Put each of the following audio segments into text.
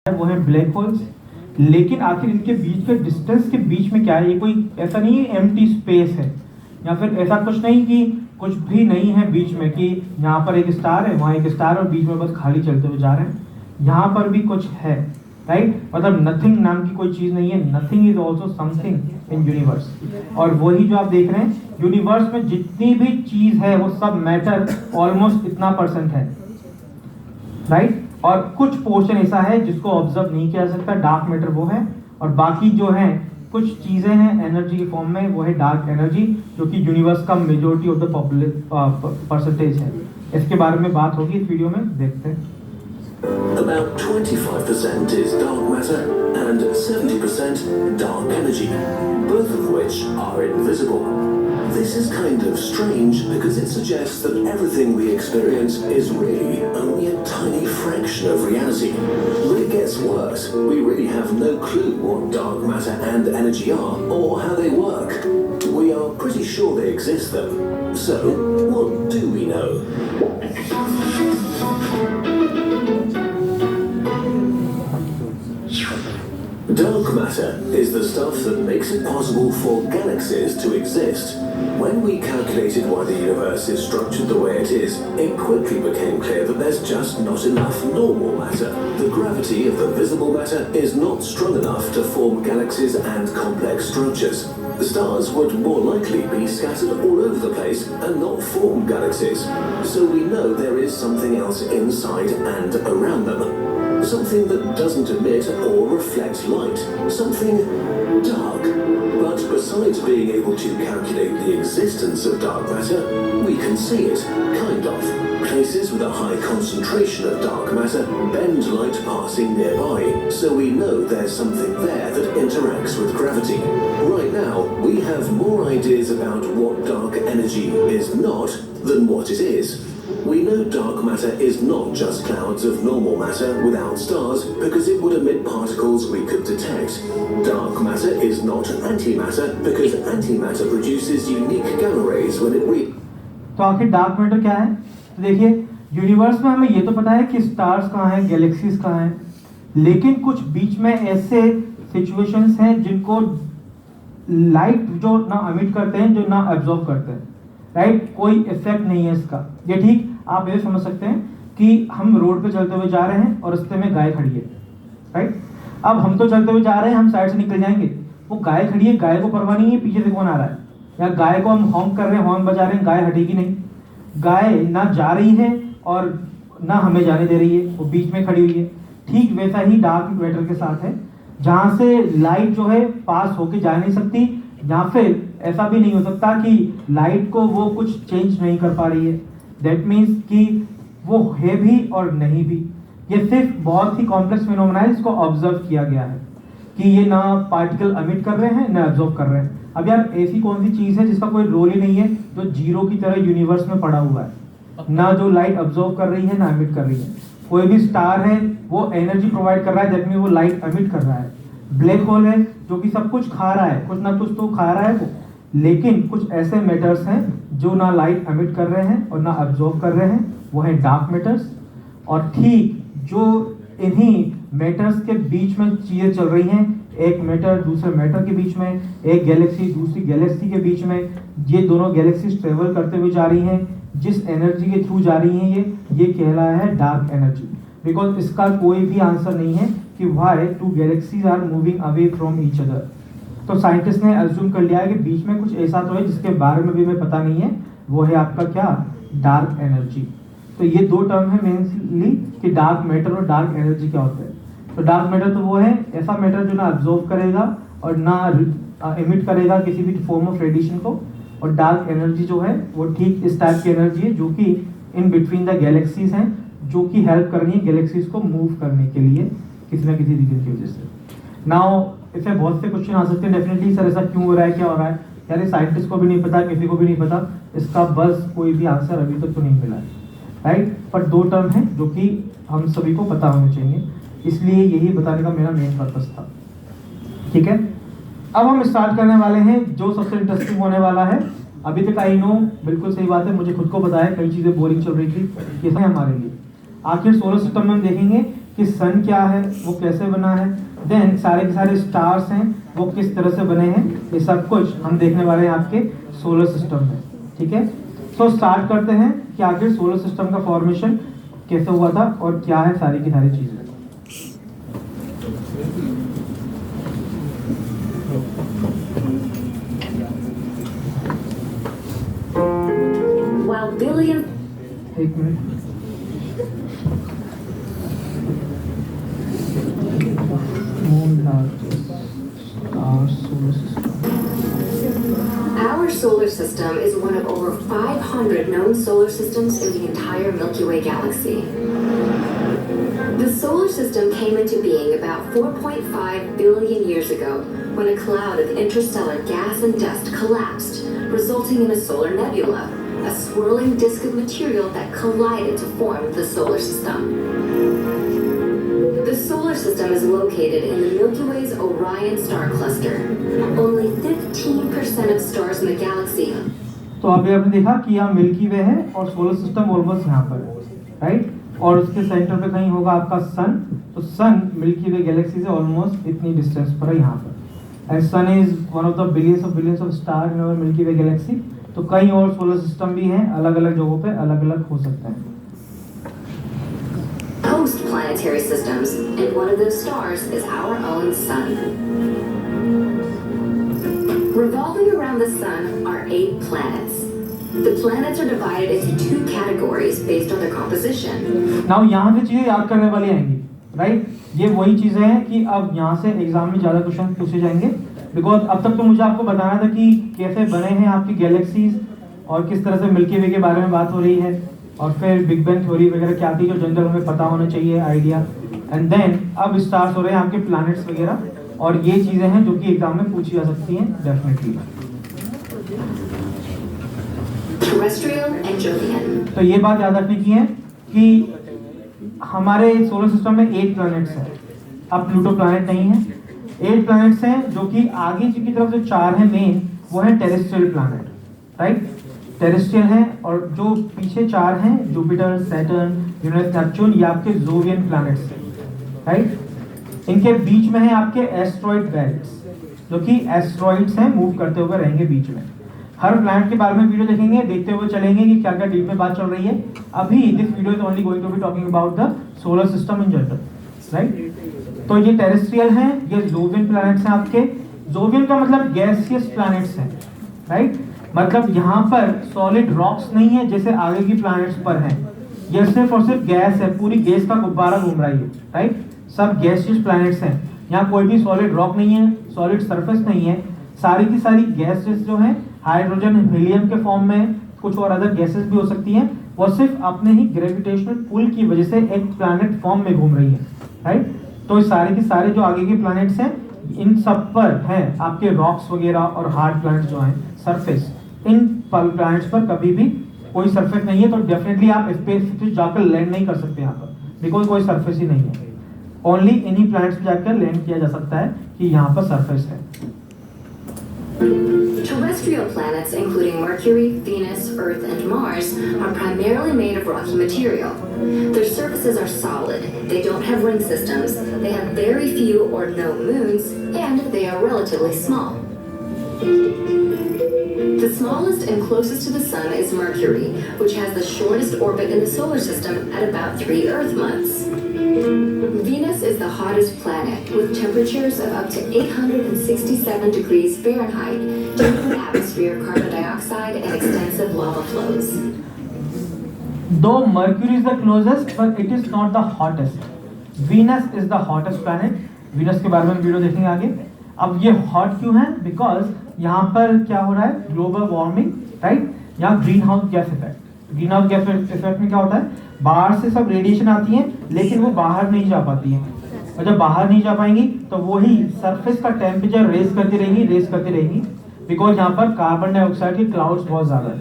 वो है black holes. लेकिन आखिर इनके बीच के डिस्टेंस के बीच में क्या है? ये कोई ऐसा नहीं है एम्प्टी स्पेस है, या फिर ऐसा कुछ नहीं कि कुछ भी नहीं है बीच में, कि यहाँ पर एक स्टार है, वहाँ एक स्टार और बीच में बस खाली चलते हुए जा रहे हैं। यहाँ पर भी कुछ है, राइट? मतलब नथिंग नाम की कोई चीज नहीं है। Nothing is also something in universe. और वही जो आप देख रहे हैं, यूनिवर्स में जितनी भी चीज है वो सब मैटर ऑलमोस्ट इतना % है, राइट? और कुछ पोर्शन ऐसा है जिसको ऑब्जर्व नहीं किया जा सकता, डार्क मैटर वो है। और बाकी जो है कुछ चीजें हैं एनर्जी के फॉर्म में, वो है डार्क एनर्जी, जो कि यूनिवर्स का मेजोरिटी ऑफ द परसेंटेज है। इसके बारे में बात होगी इस वीडियो में, देखते हैं। About 25% is dark matter and 70% dark energy, both of which are invisible. This is kind of strange because it suggests that everything we experience is really only a tiny fraction of reality. But it gets worse. We really have no clue what dark matter and energy are or how they work. We are pretty sure they exist though. So, what do we know? Dark matter is the stuff that makes it possible for galaxies to exist. When we calculated why the universe is structured the way it is, it quickly became clear that there's just not enough normal matter. The gravity of the visible matter is not strong enough to form galaxies and complex structures. The stars would more likely be scattered all over the place and not form galaxies. So we know there is something else inside and around them. Something that doesn't emit or reflect light. Something dark. But besides being able to calculate the existence of dark matter, we can see it, kind of. Places with a high concentration of dark matter bend light passing nearby, so we know there's something there that interacts with gravity. Right now, we have more ideas about what dark energy is not than what it is. We know dark matter is not just clouds of normal matter without stars because it would emit particles we could detect. Dark matter is not antimatter because antimatter produces unique gamma rays when it तो आखिर dark matter क्या है? तो देखिए, universe में हमें ये तो पता है कि स्टार्स कहाँ हैं, गैलेक्सीज कहाँ हैं, लेकिन कुछ बीच में ऐसे सिचुएशंस हैं जिनको लाइट जो ना एमिट करते हैं, जो ना एब्जॉर्ब करते हैं, राइट? कोई इफेक्ट नहीं है इसका। ये ठीक आप ये समझ सकते हैं कि हम रोड पे चलते हुए जा रहे हैं और रास्ते में गाय खड़ी है, राइट? अब हम तो चलते हुए जा रहे हैं, हम साइड से निकल जाएंगे, वो गाय खड़ी है, गाय को परवाह नहीं है पीछे से कौन आ रहा है, या गाय को हम हॉर्न कर रहे हैं, हॉर्न बजा रहे हैं, गाय हटेगी नहीं। गाय ना जा रही है और ना हमें जाने दे रही है, वो बीच में खड़ी हुई है। ठीक वैसा ही डार्क मैटर के साथ है, जहां से लाइट जो है पास होके जा नहीं सकती, या फिर ऐसा भी नहीं हो सकता कि लाइट को वो कुछ चेंज नहीं कर पा रही है। दैट मीन्स कि वो है भी और नहीं भी। ये सिर्फ बहुत ही कॉम्प्लेक्स फिनोमेना है जिसको ऑब्जर्व किया गया है कि ये ना पार्टिकल एमिट कर रहे हैं ना एब्जॉर्ब कर रहे हैं। अब यार ऐसी कौन सी चीज है जिसका कोई रोल ही नहीं है, जो जीरो की तरह यूनिवर्स में पड़ा हुआ है, ना जो लाइट ऑब्जॉर्व कर रही है ना एमिट कर रही है। कोई भी स्टार है वो एनर्जी प्रोवाइड कर रहा है, दैट मीन वो लाइट एमिट कर रहा है। ब्लैक होल है जो कि सब कुछ खा रहा है, कुछ ना कुछ तो खा रहा है वो, लेकिन कुछ ऐसे मैटर्स हैं जो ना लाइट एमिट कर रहे हैं और ना एब्जॉर्ब कर रहे हैं, वो है डार्क मैटर्स। और ठीक जो इन्हीं मैटर्स के बीच में चीजें चल रही हैं, एक मैटर दूसरे मैटर के बीच में, एक गैलेक्सी दूसरी गैलेक्सी के बीच में, ये दोनों गैलेक्सीज ट्रेवल करते हुए जा रही हैं, जिस एनर्जी के थ्रू जा रही हैं ये कहलाया है डार्क एनर्जी। बिकॉज इसका कोई भी आंसर नहीं है कि why two galaxies are moving away from each other. तो साइंटिस्ट ने अज्यूम कर लिया है कि बीच में कुछ ऐसा तो है जिसके बारे में भी हमें पता नहीं है, वो है आपका क्या, डार्क एनर्जी। तो ये दो टर्म है मेनली कि डार्क मैटर और डार्क एनर्जी क्या होता है। तो डार्क मैटर तो वो है ऐसा मैटर जो ना एब्जॉर्ब करेगा और ना एमिट करेगा किसी भी फॉर्म ऑफ रेडिएशन को, और डार्क एनर्जी जो है वो ठीक इस टाइप की एनर्जी है जो कि इन बिटवीन द गैलेक्सीज हैं, जो कि हेल्प कर रही है गैलेक्सीज को मूव करने के लिए किसी ना किसी रीजन की वजह से। नाउ इससे बहुत से क्वेश्चन आ सकते हैं डेफिनेटली, सर ऐसा क्यों हो रहा है, क्या हो रहा है? यार साइंटिस्ट को भी नहीं पता, किसी को भी नहीं पता, इसका बस कोई भी आंसर अभी तक तो नहीं मिला है, राइट? पर दो टर्म है जो कि हम सभी को पता होने चाहिए, इसलिए यही बताने का मेरा मेन पर्पस था। ठीक है, अब हम स्टार्ट करने वाले हैं जो सबसे इंटरेस्टिंग होने वाला है। अभी तक आई नो बिल्कुल सही बात है, मुझे खुद को पता है कई चीजें बोरिंग चल रही थी, कैसे हमारे लिए। आखिर सोलर सिस्टम में हम देखेंगे कि सन क्या है, वो कैसे बना है, देन सारे के सारे स्टार्स हैं वो किस तरह से बने हैं, ये सब कुछ हम देखने वाले हैं आपके सोलर सिस्टम में। ठीक है, तो स्टार्ट करते हैं कि आखिर सोलर सिस्टम का फॉर्मेशन कैसे हुआ था और क्या है सारी की सारी चीजें। While billions एक minute, Our solar system is one of over 500 known solar systems in the entire Milky Way galaxy. The solar system came into being about 4.5 billion years ago when a cloud of interstellar gas and dust collapsed, resulting in a solar nebula, a swirling disk of material that collided to form the solar system. The solar system is located in the Milky Way's Orion star cluster. Only 15% of stars in the galaxy. तो अभी आपने देखा कि यहाँ milky वे है और solar system almost यहाँ पर है, राइट, और उसके सेंटर पे कहीं होगा आपका सन। तो सन मिल्की वे गैलेक्सी से ऑलमोस्ट इतनी डिस्टेंस पर है यहाँ पर, and sun is one of the billions of star in our milky way galaxy. तो कई और सोलर सिस्टम भी हैं, अलग अलग जगहों पे अलग अलग हो सकते हैं। Host planetary systems, and one of those stars is our own sun. Revolving around the sun are 8 planets. The planets are divided into 2 categories based on their composition. Now यहाँ पे चीजें याद करने वाली आएंगी, राइट, ये वही चीजें हैं कि अब यहाँ से एग्जाम में ज्यादा क्वेश्चन पूछे जाएंगे, बिकॉज अब तक तो मुझे आपको बताना था कि कैसे बने हैं आपकी गैलेक्सीज और किस तरह से मिल्की वे के बारे में बात हो रही है, और फिर बिग बैंग थ्योरी वगैरह क्या थी जो जनरल हमें पता होना चाहिए आइडिया, एंड देन अब स्टार्स हो रहे हैं आपके प्लैनेट्स वगैरह, और ये चीजें हैं जो कि एग्जाम में पूछी जा सकती हैं डेफिनेटली। Terrestrial and Jovian. तो ये बात याद रखने की है कि हमारे सोलर सिस्टम में 8 प्लैनेट्स हैं, अब प्लूटो प्लैनेट नहीं है, 8 प्लैनेट्स हैं, जो कि आगे की तरफ जो 4 हैं मेन वो है टेरेस्ट्रियल प्लैनेट, राइट, टेरेस्ट्रियल हैं, और जो पीछे 4 हैं जुपिटर, सैटर्न, यूरेनस, नेपच्यून, ये आपके जोवियन प्लैनेट्स हैं, राइट। इनके बीच में है आपके एस्ट्रॉइड बेल्ट्स, जो कि एस्ट्रॉइड्स हैं, मूव करते हुए रहेंगे बीच में। हर प्लैनेट के बारे में वीडियो देखेंगे, देखते हुए चलेंगे कि क्या क्या डीप में बात चल रही है। अभी this video is only going to be talking about the solar system in general, right. तो ये टेरेस्ट्रियल हैं, ये जोवियन प्लैनेट्स हैं आपके। जोवियन का मतलब गैसियस प्लैनेट्स हैं, राइट, मतलब यहाँ पर सॉलिड रॉक्स नहीं है जैसे आगे की प्लैनेट्स पर हैं, ये सिर्फ और सिर्फ गैस है, पूरी गैस का गुब्बारा घूम रही है, राइट, सब गैसियस प्लैनेट्स हैं। यहाँ कोई भी सॉलिड रॉक नहीं है, सॉलिड सरफेस नहीं है, सारी की सारी गैसेस जो हैं हाइड्रोजन, हीलियम के फॉर्म में, कुछ और अदर गैसेस भी हो सकती हैं, वो सिर्फ अपने ही ग्रेविटेशनल पुल की वजह से एक प्लैनेट फॉर्म में घूम रही है, राइट। तो सारे के सारे जो आगे के प्लैनेट्स हैं इन सब पर हैं आपके रॉक्स वगैरह और हार्ड प्लैनेट्स जो हैं सरफेस। इन प्लैनेट्स पर कभी भी कोई सरफेस नहीं है, तो डेफिनेटली आप स्पेस से जाकर लैंड नहीं कर सकते यहाँ पर, बिकॉज कोई सरफेस ही नहीं है। ओनली इन्हीं प्लैनेट्स पे जाकर लैंड किया जा सकता है कि यहाँ पर सरफेस है। Terrestrial planets, including Mercury, Venus, Earth, and Mars, are primarily made of rocky material. Their surfaces are solid, they don't have ring systems, they have very few or no moons, and they are relatively small. The smallest and closest to the Sun is Mercury, which has the shortest orbit in the solar system at about 3 Earth months. Venus is the hottest planet, with temperatures of up to 867 degrees Fahrenheit due to an atmosphere of carbon dioxide and extensive lava flows. Though Mercury is the closest, but it is not the hottest. Venus is the hottest planet. Venus के बारे में video देखेंगे आगे। अब ये hot क्यों है? Because यहाँ पर क्या हो रहा है, ग्लोबल वार्मिंग, राइट। यहाँ green house gas effect, green house gas effect में क्या होता है, बाहर से सब रेडिएशन आती है लेकिन वो बाहर नहीं जा पाती है, और जब बाहर नहीं जा पाएंगी तो वही सरफेस का टेम्परेचर रेस करती रहेगी, बिकॉज यहाँ पर कार्बन डाइऑक्साइड के क्लाउड्स बहुत ज्यादा है।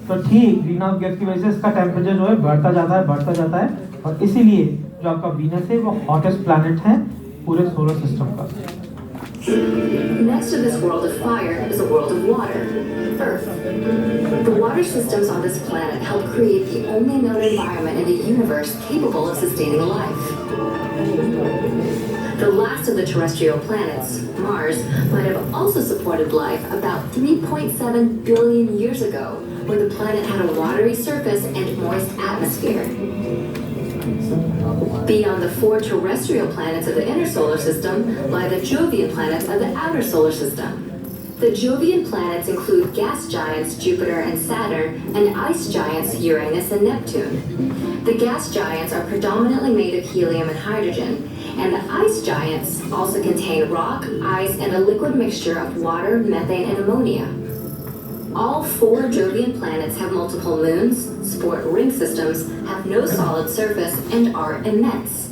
तो ठीक ग्रीन हाउस गैस की वजह से इसका टेम्परेचर जो है बढ़ता जाता है, और इसीलिए जो आपका वीनस है वो हॉटेस्ट प्लैनेट है पूरे सोलर सिस्टम का। Next to this world of fire is a world of water, Earth. The water systems on this planet help create the only known environment in the universe capable of sustaining life. The last of the terrestrial planets, Mars, might have also supported life about 3.7 billion years ago, when the planet had a watery surface and moist atmosphere. Beyond the 4 terrestrial planets of the inner solar system lie the Jovian planets of the outer solar system. The Jovian planets include gas giants Jupiter and Saturn and ice giants Uranus and Neptune. The gas giants are predominantly made of helium and hydrogen, and the ice giants also contain rock, ice, and a liquid mixture of water, methane, and ammonia. All 4 Jovian planets have multiple moons, sport ring systems, have no solid surface, and are immense.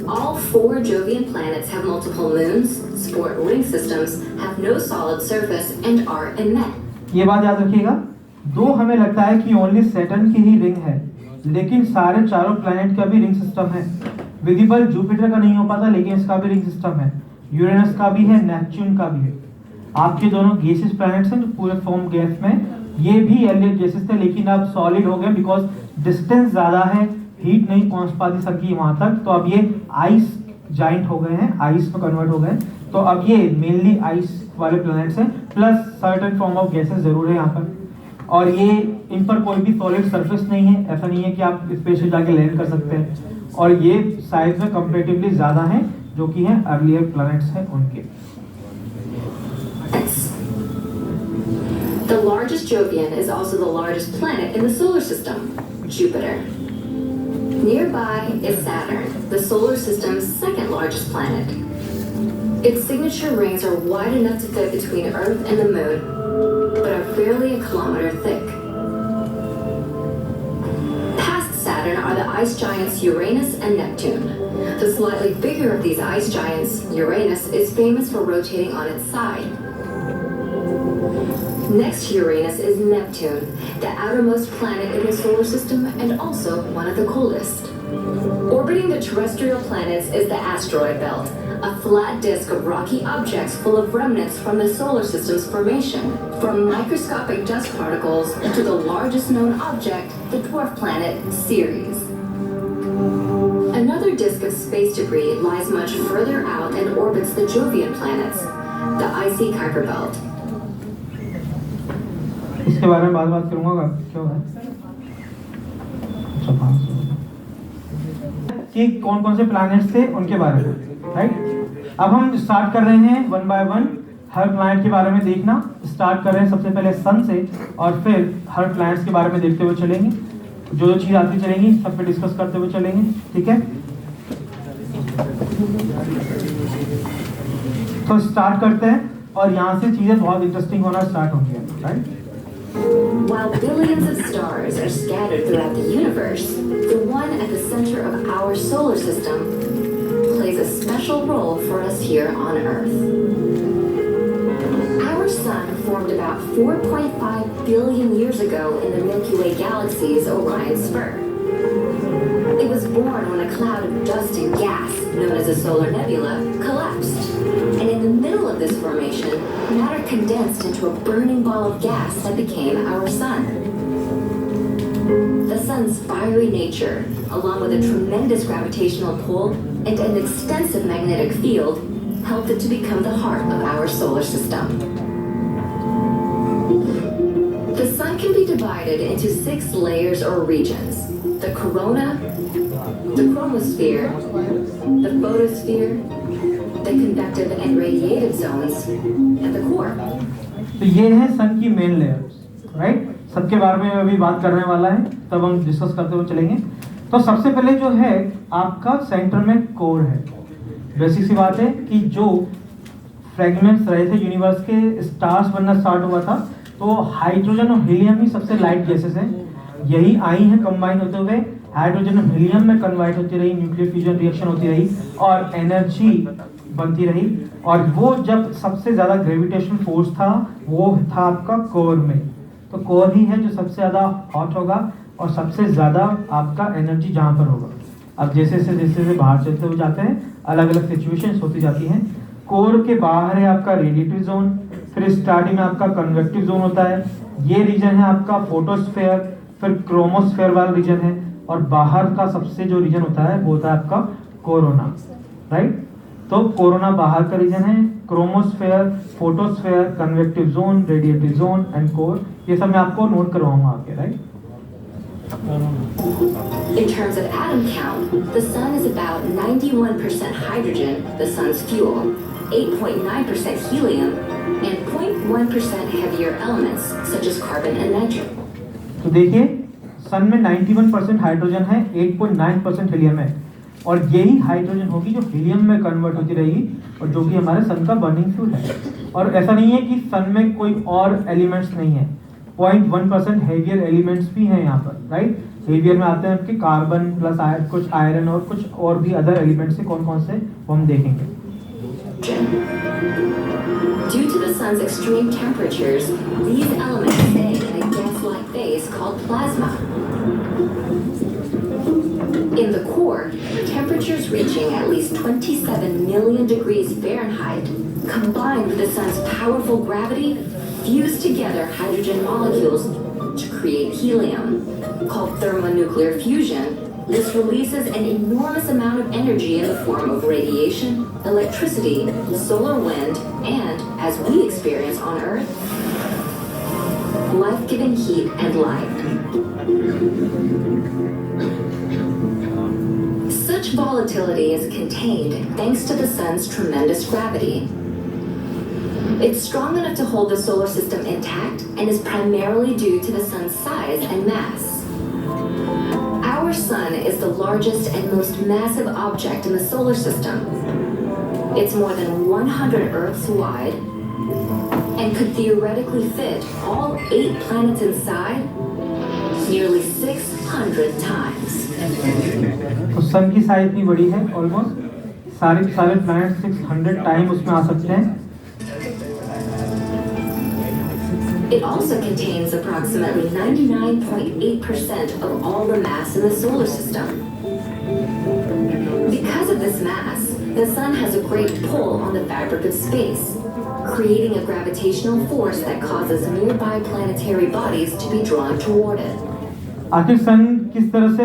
All 4 Jovian planets have multiple moons, sport ring systems, have no solid surface, and are immense. ये बात याद रखिएगा, दो हमें लगता है कि only Saturn की ही रिंग है, लेकिन सारे चारों प्लैनेट का भी रिंग सिस्टम है। विजिबल जुपिटर का नहीं हो पाता, लेकिन इसका भी रिंग सिस्टम है, यूरेनस का भी है, नेपच्यून का भी है। आपके दोनों गैसेस प्लैनेट्स हैं जो पूरे फॉर्म गैस में, ये भी एलियट गैसेस थे, लेकिन अब सॉलिड हो गए बिकॉज डिस्टेंस ज़्यादा है, हीट नहीं पहुंच पाती सकी वहां तक, तो अब ये आइस जाइंट हो गए हैं, आइस में कन्वर्ट हो गए। तो अब ये मेनली आइस वाले प्लैनेट्स हैं, plus certain form of gases जरूर है यहाँ पर, और ये इन पर कोई भी सॉलिड सरफेस नहीं है। ऐसा नहीं है कि आप स्पेस में जाके लैंड कर सकते हैं, और ये साइज में कंपेरेटिवली ज़्यादा है जो कि हैं अर्लियर प्लैनेट्स हैं उनके। The largest Jovian is also the largest planet in the solar system, Jupiter. Nearby is Saturn, the solar system's second largest planet. Its signature rings are wide enough to fit between Earth and the Moon, but are barely a kilometer thick. Past Saturn are the ice giants Uranus and Neptune. The slightly bigger of these ice giants, Uranus, is famous for rotating on its side. Next to Uranus is Neptune, the outermost planet in the solar system and also one of the coldest. Orbiting the terrestrial planets is the asteroid belt, a flat disk of rocky objects full of remnants from the solar system's formation, from microscopic dust particles to the largest known object, the dwarf planet Ceres. Another disk of space debris lies much further out and orbits the Jovian planets, the icy Kuiper belt. इसके बारे में बात करूंगा क्यों है कि कौन कौन से प्लैनेट्स थे उनके बारे में, राइट। अब हम स्टार्ट कर रहे हैं one by one her planet के बारे में देखना। स्टार्ट कर रहे हैं सबसे पहले सन से, और फिर हर प्लैनेट्स के बारे में देखते हुए चलेंगे, जो जो चीज़ आती चलेंगी सब पे डिस्कस करते हुए चलेंगे, ठीक है। तो स्टार्ट करते हैं, और यहाँ से चीज़ें बहुत इंटरेस्टिंग होना स्टार्ट होंगी, right. While billions of stars are scattered throughout the universe, the one at the center of our solar system plays a special role for us here on Earth. Our sun formed about 4.5 billion years ago in the Milky Way galaxy's Orion Spur. It was born when a cloud of dust and gas, known as a solar nebula, collapsed. And in the middle of this formation, matter condensed into a burning ball of gas that became our sun. The sun's fiery nature, along with a tremendous gravitational pull and an extensive magnetic field, helped it to become the heart of our solar system. The sun can be divided into 6 layers or regions: the corona, the chromosphere, the photosphere, the convective and radiative zones, and the core. तो ये है सन की main layers, right. सबके बारे में अभी बात करने वाला है, तब हम डिस्कस करते हुए चलेंगे। तो सबसे पहले जो है आपका सेंटर में कोर है। बेसिक सी बात है कि जो फ्रेगमेंट्स रहे थे यूनिवर्स के, स्टार्स बनना स्टार्ट हुआ था, तो हाइड्रोजन और हीलियम ही सबसे लाइट गैसेस हैं। यही आई हैं कंबाइन होते हुए, हाइड्रोजन और हीलियम में कन्वर्ट होती रही, न्यूक्लियर फ्यूजन रिएक्शन होती रही और एनर्जी बनती रही। और वो जब सबसे ज़्यादा ग्रेविटेशनल फोर्स था वो था आपका कोर में। तो कोर ही है जो सबसे ज़्यादा हॉट होगा और सबसे ज़्यादा आपका एनर्जी जहाँ पर होगा। अब जैसे जैसे बाहर चलते हुए जाते हैं, अलग अलग सिचुएशंस होती जाती हैं। कोर के बाहर है आपका रेडिएटिव जोन, फिर स्टार्टिंग में आपका कन्वेक्टिव जोन होता है। ये रीजन है आपका फोटोस्फेयर, फिर क्रोमोस्फेयर वाला रीजन है, और बाहर का सबसे जो रीजन होता है वो होता है आपका कोरोना, राइट। तो कोरोना बाहर का रीजन है, chromosphere, photosphere, convective zone, radiative zone and core, ये सब मैं आपको नोट करवाऊंगा आगे, right. In terms of atom count, the sun is about 91% hydrogen, the sun's fuel, 8.9% helium, and 0.1% heavier elements such as carbon and nitrogen. तो देखिए सन में 91% hydrogen है, 8.9% हीलियम है, और यही हाइड्रोजन होगी जो हीलियम में कन्वर्ट होती रहेगी और जो कि हमारे सन का बर्निंग फ्यूल है। और ऐसा नहीं है कि सन में कोई और एलिमेंट्स नहीं है, 0.1% हेवियर एलिमेंट्स भी हैं यहाँ पर, राइट। हेवियर में आते हैं आपके कार्बन प्लस कुछ आयरन और कुछ और भी अदर एलिमेंट्स से कौन कौन से वो हम देखेंगे। Due to the sun's extreme temperatures, these elements stay in a gas-like phase called plasma. In the core, temperatures reaching at least 27 million degrees Fahrenheit, combined with the sun's powerful gravity, fuse together hydrogen molecules to create helium. Called thermonuclear fusion, this releases an enormous amount of energy in the form of radiation, electricity, solar wind, and, as we experience on Earth, life-giving heat and light. Such volatility is contained thanks to the sun's tremendous gravity. It's strong enough to hold the solar system intact and is primarily due to the sun's size and mass. Our sun is the largest and most massive object in the solar system. It's more than 100 Earths wide and could theoretically fit all 8 planets inside nearly 600 times. तो सन की size इतनी बड़ी है, almost सारे planet 600 time उसमें आ सकते हैं। It also contains approximately 99.8% of all the mass in the solar system. Because of this mass, the sun has a great pull on the fabric of space, creating a gravitational force that causes nearby planetary bodies to be drawn toward it. आखिर सन किस तरह से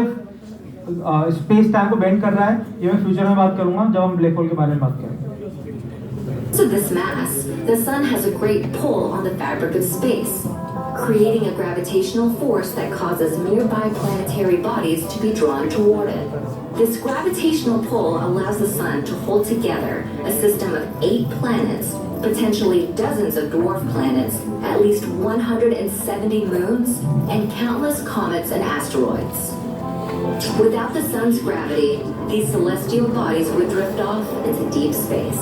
space time को bend कर रहा है, ये मैं फ्यूचर में बात करूंगा जब हम ब्लैक होल के बारे में बात करेंगे। So this mass, the sun has a great pull on the fabric of space, creating a gravitational force that causes nearby planetary bodies to be drawn toward it. This gravitational pull allows the sun to hold together a system of 8 planets, potentially dozens of dwarf planets, at least 170 moons, and countless comets and asteroids. Without the sun's gravity, these celestial bodies would drift off into deep space.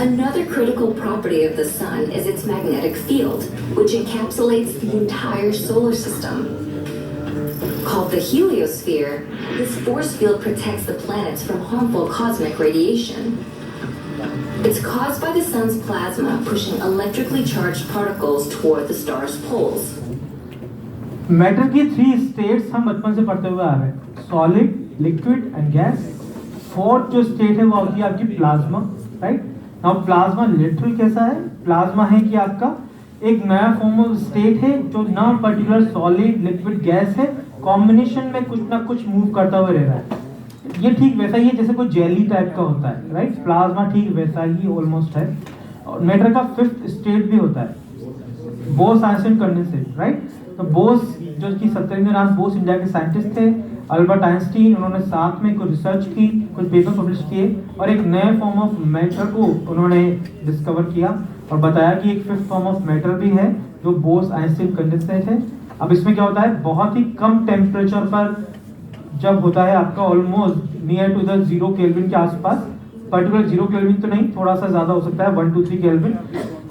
Another critical property of the sun is its magnetic field, which encapsulates the entire solar system. Called the heliosphere, this force field protects the planets from harmful cosmic radiation. It's caused by the sun's plasma pushing electrically charged particles toward the star's poles. Matter की 3 states हम बचपन से पढ़ते हुए आ रहे हैं, solid, liquid and gas. Fourth जो state है वो होती है आपकी plasma, right. Now plasma literal कैसा है? प्लाज्मा है कि आपका एक नया फॉर्म ऑफ स्टेट है जो ना पर्टिकुलर सॉलिड, लिक्विड, गैस है, कॉम्बिनेशन में कुछ ना कुछ मूव करता हुआ रह रहा है। ये ठीक वैसा ही है जैसे कोई जेली टाइप का होता है, राइट। प्लाज्मा ठीक वैसा ही ऑलमोस्ट है। और मैटर का 5th स्टेट भी होता है, बोस-आइंस्टाइन कंडेंसेट, राइट। तो बोस जो कि सत्येंद्रनाथ बोस इंडिया के साइंटिस्ट थे, अल्बर्ट आइंस्टीन, उन्होंने साथ में कुछ रिसर्च की, कुछ पेपर पब्लिश किए और एक नए फॉर्म ऑफ मैटर को उन्होंने डिस्कवर किया और बताया कि एक 5th फॉर्म ऑफ मैटर भी है जो बोस आइंस्टीन कंडेंसेट है। अब इसमें क्या होता है, बहुत ही कम टेम्परेचर पर जब होता है आपका almost near to the 0 kelvin के आसपास, पर्टिकुलर 0 केल्विन तो नहीं, थोड़ा सा ज़्यादा हो सकता है 1 to 3 केल्विन,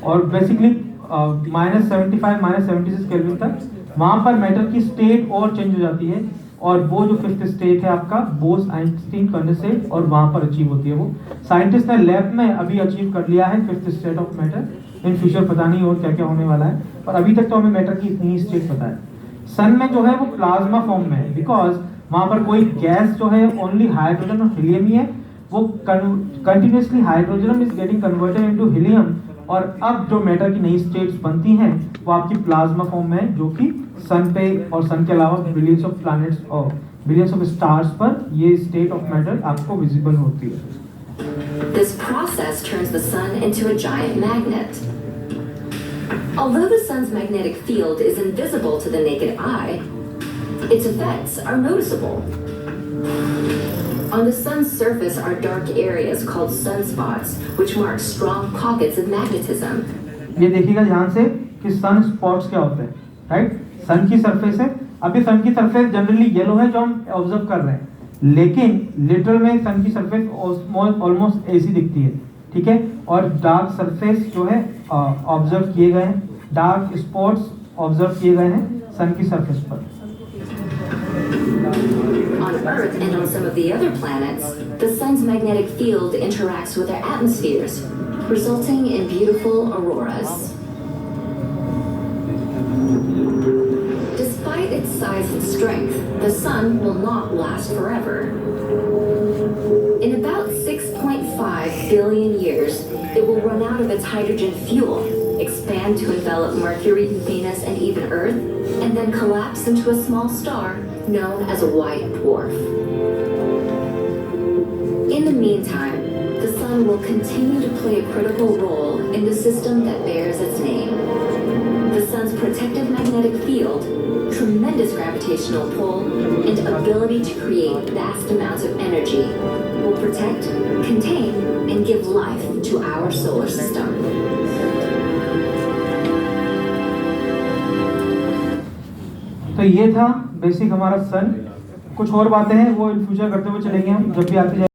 और बेसिकली -75 -76 केल्विन तक वहाँ पर मैटर की स्टेट और चेंज हो जाती है और वो जो 5th स्टेट है आपका बोस आइंस्टीन कंडेंसेट और वहाँ पर अचीव होती है। वो साइंटिस्ट ने लैब में अभी अचीव कर लिया है 5th state of matter. In future पता नहीं और क्या क्या होने वाला है, पर अभी तक तो हमें मैटर की इतनी ही स्टेट पता है। सन में जो है वो प्लाज्मा फॉर्म में है, बिकॉज वहाँ पर कोई गैस जो है ओनली हाइड्रोजन और हीलियम ही है। वो continuously hydrogen is getting converted into helium और अब जो मैटर की नई स्टेट्स बनती हैं वो आपकी प्लाज्मा फॉर्म में है, जो कि सन पे और सन के अलावा बिलियंस ऑफ प्लैनेट्स और बिलियंस ऑफ स्टार्स पर ये स्टेट ऑफ मैटर आपको विजिबल होती है। This process turns the sun into a giant magnet. Although the sun's magnetic field is invisible to the naked eye, its effects are noticeable. On the sun's surface are dark areas called sunspots, which mark strong pockets of magnetism. ये देखिएगा ध्यान से कि sun spots क्या होते हैं, right? सन की surface है, अभी सन की सरफेस जनरली येलो है जो हम ऑब्जर्व कर रहे हैं, लेकिन लिटरल में सन की सरफेस ऑलमोस्ट ऐसी दिखती है, ठीक है? और डार्क सरफेस जो है ऑब्जर्व किए गए हैं, डार्क स्पॉट्स ऑब्जर्व किए गए हैं सन की सरफेस पर। On Earth and on some of the other planets, the sun's magnetic field interacts with their atmospheres, resulting in beautiful auroras. Despite its size and strength, the sun will not last forever. In about 6.5 billion years, it will run out of its hydrogen fuel, expand to envelop Mercury, Venus, and even Earth, and then collapse into a small star known as a white dwarf. In the meantime, the sun will continue to play a critical role in the system that bears its name. The sun's protective magnetic field, tremendous gravitational pull, and ability to create vast amounts of energy will protect, contain, and give life to our solar system. तो ये था basic हमारा सन। कुछ और बातें हैं वो in future करते हुए चलेंगे हम जब भी आते जाए।